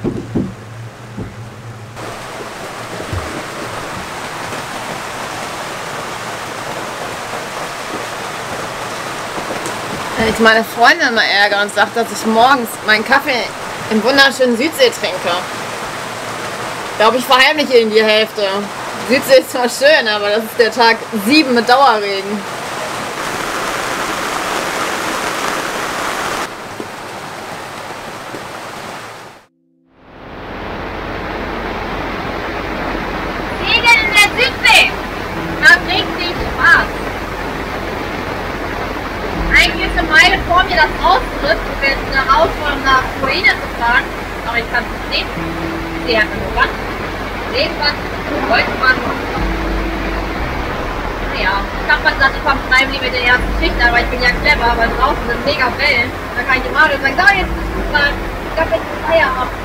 Wenn ich meine Freundin immer ärgere und sage, dass ich morgens meinen Kaffee im wunderschönen Südsee trinke. Ich glaube, ich verheimliche Ihnen die Hälfte. Südsee ist zwar schön, aber das ist der Tag 7 mit Dauerregen. Segeln in der Südsee! Macht richtig Spaß! Eigentlich ist eine Meile vor mir das Austritt, um jetzt raus und nach Ruine zu fahren, aber ich kann es nicht sehen. Ich sehe einfach nur was. Irgendwas, Wolkenbahn. Naja, ich hab mal gesagt, ich komme freiwillig mit der ersten Schicht, aber ich bin ja clever, weil draußen sind mega Wellen. Da kann ich im Auto sagen, so, jetzt ist es dran. Ich hab jetzt Feierabend.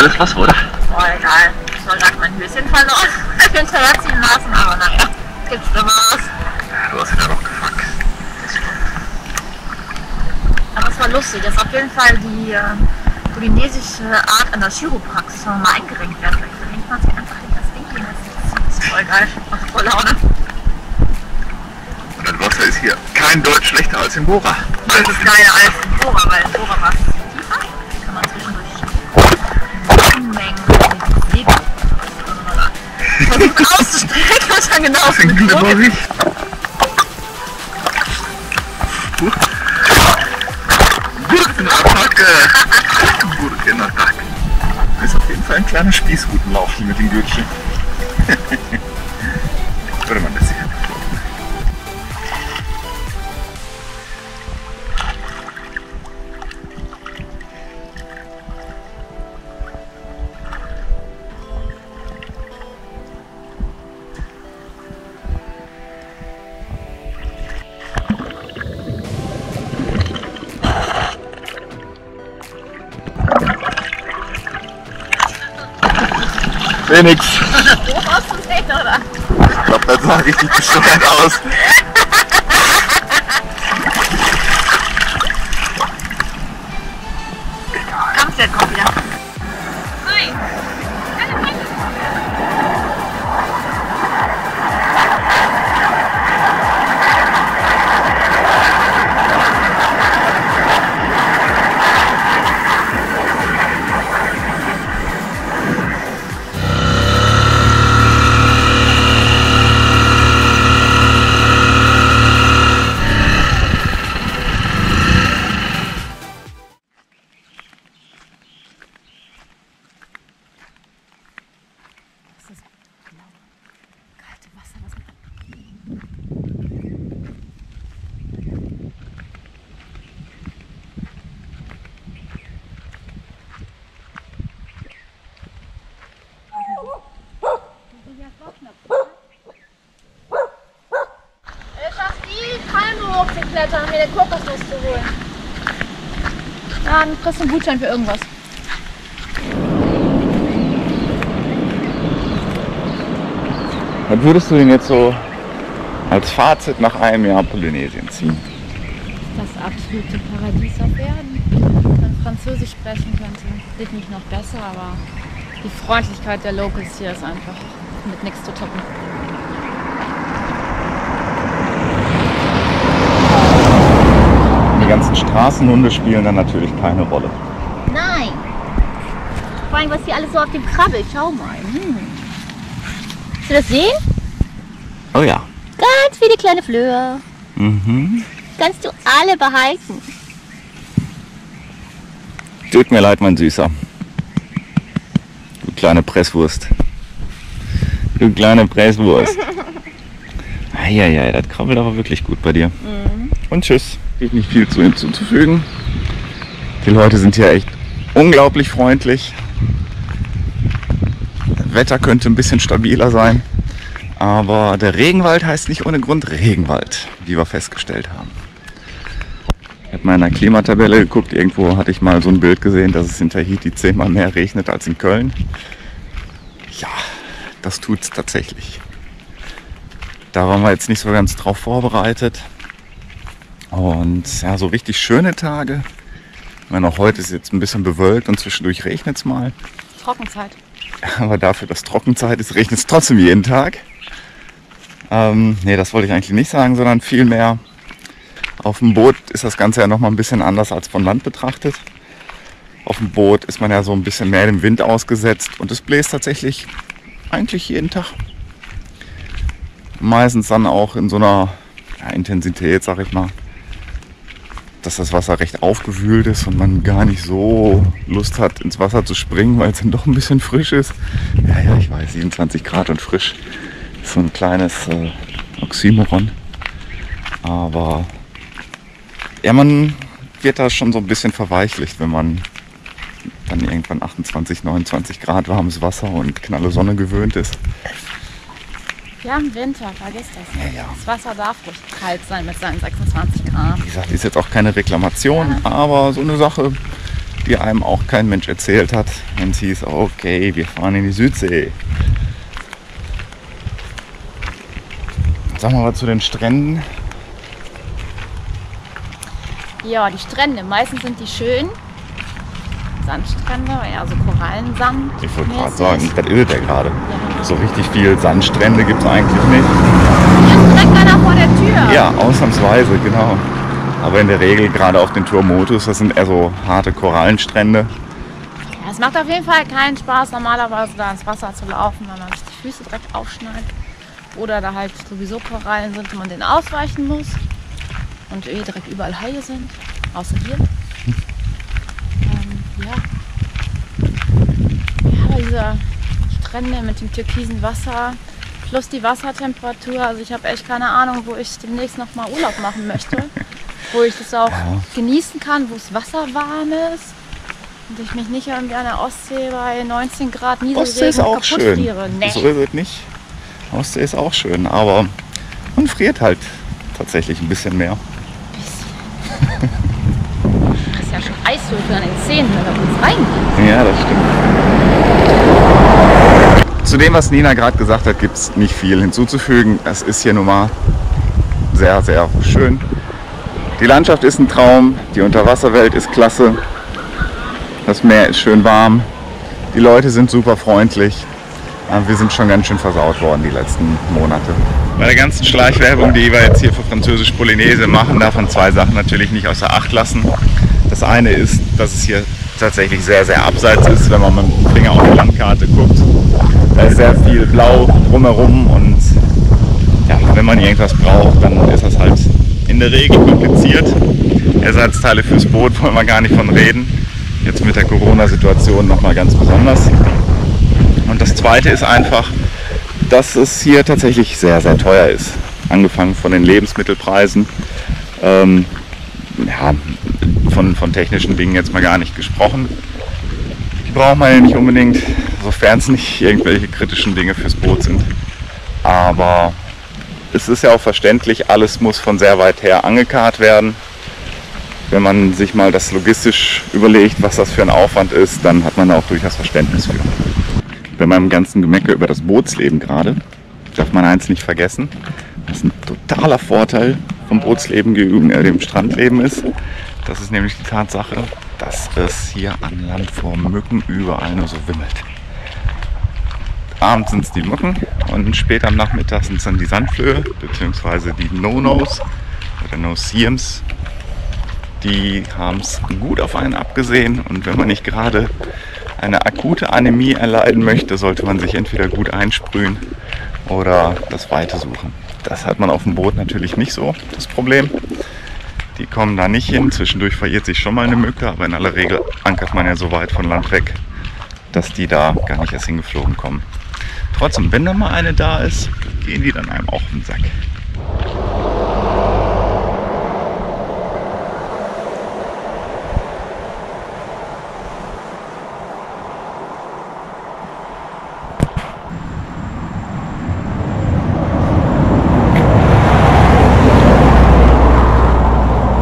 alles was, oder? Boah, egal. Ich habe gerade mein Höschen verloren. Ich bin hinterherziehen lassen, aber naja, gibt's immer was. Du hast ja doch gefangen. Aber es war lustig. Das ist auf jeden Fall die polynesische Art an der Chiropraxis, wenn man mal eingerenkt wird. Da hängt man sich einfach in das Ding hin. Das ist voll geil. Macht voll Laune. Und das Wasser ist hier kein Deut schlechter als in Bora. Das ist geiler als in Bora, weil in Bora war es tiefer. Da kann man zwischendurch Unmengen Segel versuchen auszustrecken und dann genau auf den glibberig. Gurkenattacke! Gurkenattacke! Das ist auf jeden Fall ein kleiner Spießrutenlauf hier mit dem Gürtchen. Würde man das sicher nicht glauben. Nix. Hoch auszusehen, oder? Ich glaube, das sah richtig bescheuert aus. Kommst du jetzt auch wieder? Nein! Hochzuklettern, mir den Kokosnuss zu holen. Ja, dann kriegst du einen Gutschein für irgendwas. Was würdest du denn jetzt so als Fazit nach einem Jahr Polynesien ziehen? Das absolute Paradies auf Erden. Wenn man Französisch sprechen könnte, geht nicht noch besser, aber die Freundlichkeit der Locals hier ist einfach mit nichts zu toppen. Die ganzen Straßenhunde spielen dann natürlich keine Rolle. Nein! Vor allem, was hier alles so auf dem krabbelt. Schau mal. Willst du das sehen? Oh ja. Ganz viele kleine Flöhe. Mhm. Kannst du alle behalten. Tut mir leid, mein Süßer. Du kleine Presswurst. Du kleine Presswurst. Eieiei, das krabbelt aber wirklich gut bei dir. Mhm. Und tschüss. Gibt nicht viel zu hinzuzufügen. Die Leute sind hier echt unglaublich freundlich. Das Wetter könnte ein bisschen stabiler sein. Aber der Regenwald heißt nicht ohne Grund Regenwald, wie wir festgestellt haben. Ich habe mal in der Klimatabelle geguckt. Irgendwo hatte ich mal so ein Bild gesehen, dass es in Tahiti 10-mal mehr regnet als in Köln. Ja, das tut's tatsächlich. Da waren wir jetzt nicht so ganz drauf vorbereitet. Und ja, so richtig schöne Tage. Ich meine, auch heute ist jetzt ein bisschen bewölkt und zwischendurch regnet es mal. Trockenzeit. Aber dafür, dass Trockenzeit ist, regnet es trotzdem jeden Tag. Nee, das wollte ich eigentlich nicht sagen, sondern vielmehr auf dem Boot ist das Ganze ja nochmal ein bisschen anders als von Land betrachtet. Auf dem Boot ist man ja so ein bisschen mehr dem Wind ausgesetzt und es bläst tatsächlich eigentlich jeden Tag. Meistens dann auch in so einer Intensität, sag ich mal, dass das Wasser recht aufgewühlt ist und man gar nicht so Lust hat, ins Wasser zu springen, weil es dann doch ein bisschen frisch ist. Ja, ich weiß, 27 Grad und frisch ist so ein kleines Oxymoron. Aber ja, man wird da schon so ein bisschen verweichlicht, wenn man dann irgendwann 28, 29 Grad warmes Wasser und knalle Sonne gewöhnt ist. Ja, im Winter, vergiss das nicht. Ja. Das Wasser darf ruhig kalt sein mit seinen 26 Grad. Wie gesagt, ist jetzt auch keine Reklamation, aber so eine Sache, die wie einem auch kein Mensch erzählt hat, wenn es hieß, okay, wir fahren in die Südsee. Sagen wir mal zu den Stränden. Ja, die Strände, meistens sind die schön. Sandstrände, eher so Korallensand. Ich wollte gerade sagen, das ist ja gerade. Ja. So richtig viel Sandstrände gibt es eigentlich nicht. Hier ist direkt einer vor der Tür. Ja, ausnahmsweise, genau. Aber in der Regel, gerade auf den Tuamotus, das sind eher so harte Korallenstrände. Ja, es macht auf jeden Fall keinen Spaß, normalerweise da ins Wasser zu laufen, weil man sich die Füße direkt aufschneidet. Oder da halt sowieso Korallen sind und man denen ausweichen muss. Und direkt überall Haie sind, außer hier. Ja, diese Strände mit dem türkisen Wasser plus die Wassertemperatur. Also ich habe echt keine Ahnung, wo ich demnächst noch mal Urlaub machen möchte. Wo ich das auch genießen kann, wo das Wasser warm ist. Und ich mich nicht irgendwie an der Ostsee bei 19 Grad Nieselregen kaputt friere. Nee. So ist es nicht. Ostsee ist auch schön, aber man friert halt tatsächlich ein bisschen mehr. Das ist ja schon Eiswürfel an den Zähnen, wenn da kurz reingeht. Ja, das stimmt. Zu dem, was Nina gerade gesagt hat, gibt es nicht viel hinzuzufügen. Es ist hier nun mal sehr, sehr schön. Die Landschaft ist ein Traum, die Unterwasserwelt ist klasse, das Meer ist schön warm, die Leute sind super freundlich. Aber wir sind schon ganz schön versaut worden die letzten Monate. Bei der ganzen Schleichwerbung, die wir jetzt hier für Französisch-Polynesien machen, darf man zwei Sachen natürlich nicht außer Acht lassen. Das eine ist, dass es hier tatsächlich sehr, sehr abseits ist, wenn man mit dem Finger auf die Landkarte guckt. Da ist sehr viel Blau drumherum und ja, wenn man irgendwas braucht, dann ist das halt in der Regel kompliziert. Ersatzteile fürs Boot wollen wir gar nicht von reden. Jetzt mit der Corona-Situation nochmal ganz besonders. Und das zweite ist einfach, dass es hier tatsächlich sehr, sehr teuer ist. Angefangen von den Lebensmittelpreisen, ja, von technischen Dingen jetzt mal gar nicht gesprochen. Die braucht man ja nicht unbedingt, sofern es nicht irgendwelche kritischen Dinge fürs Boot sind. Aber es ist ja auch verständlich, alles muss von sehr weit her angekarrt werden. Wenn man sich mal das logistisch überlegt, was das für ein Aufwand ist, dann hat man da auch durchaus Verständnis für. Bei meinem ganzen Gemecker über das Bootsleben gerade, darf man eins nicht vergessen, was ein totaler Vorteil vom Bootsleben gegenüber dem Strandleben ist. Das ist nämlich die Tatsache, dass es hier an Land vor Mücken überall nur so wimmelt. Abends sind es die Mücken und später am Nachmittag sind es dann die Sandflöhe bzw. die No-Nos oder No-Seams. Die haben es gut auf einen abgesehen und wenn man nicht gerade eine akute Anämie erleiden möchte, sollte man sich entweder gut einsprühen oder das Weite suchen. Das hat man auf dem Boot natürlich nicht so, das Problem. Die kommen da nicht hin, zwischendurch verirrt sich schon mal eine Mücke, aber in aller Regel ankert man ja so weit von Land weg, dass die da gar nicht erst hingeflogen kommen. Trotzdem, wenn da mal eine da ist, gehen die dann einem auch auf den Sack.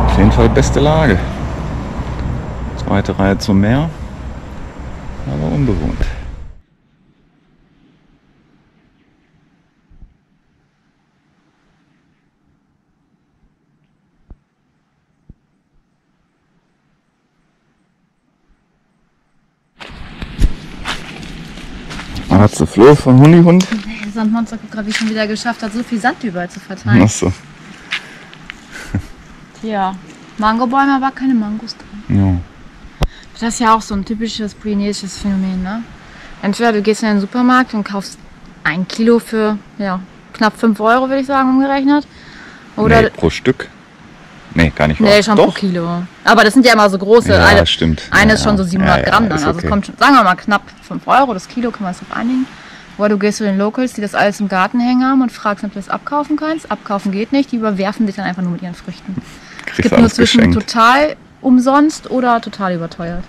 Auf jeden Fall beste Lage. Zweite Reihe zum Meer, aber unbewohnt. Man hat so Flo von Hundihund. Das Sandmonster guckt gerade, wie es schon wieder geschafft hat, so viel Sand überall zu verteilen. Achso. Ja, Mangobäume, aber keine Mangos drin. Ja. Das ist ja auch so ein typisches polynesisches Phänomen, ne? Entweder du gehst in den Supermarkt und kaufst 1 Kilo für ja, knapp 5 Euro, würde ich sagen, umgerechnet. Oder Nee, pro Stück? Nee, gar nicht wahr. Nee, schon Doch? pro Kilo. Aber das sind ja immer so große. Ja, stimmt. Eine Ja, ist schon so 700 ja, Gramm dann. ist Also okay. es kommt schon, sagen wir mal, knapp 5 Euro. Das Kilo kann man sich auf einigen. Oder du gehst zu den Locals, die das alles im Garten hängen haben und fragst, ob du das abkaufen kannst. Abkaufen geht nicht. Die überwerfen dich dann einfach nur mit ihren Früchten. Es Kriegst gibt nur alles zwischen geschenkt. total umsonst oder total überteuert.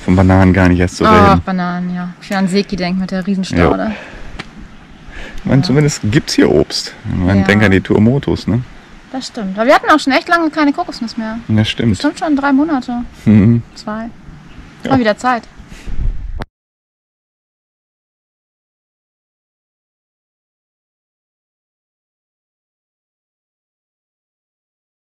Von Bananen gar nicht erst zu Ach, reden. Bananen, ja. Ich will an Seki denken mit der Riesenstaude. Ich meine, zumindest gibt es hier Obst. Man Ja. denkt an die Tuamotus, ne? Das stimmt. Aber wir hatten auch schon echt lange keine Kokosnuss mehr. Ja, stimmt. Bestimmt schon 3 Monate. 2. Ja. Mal wieder Zeit.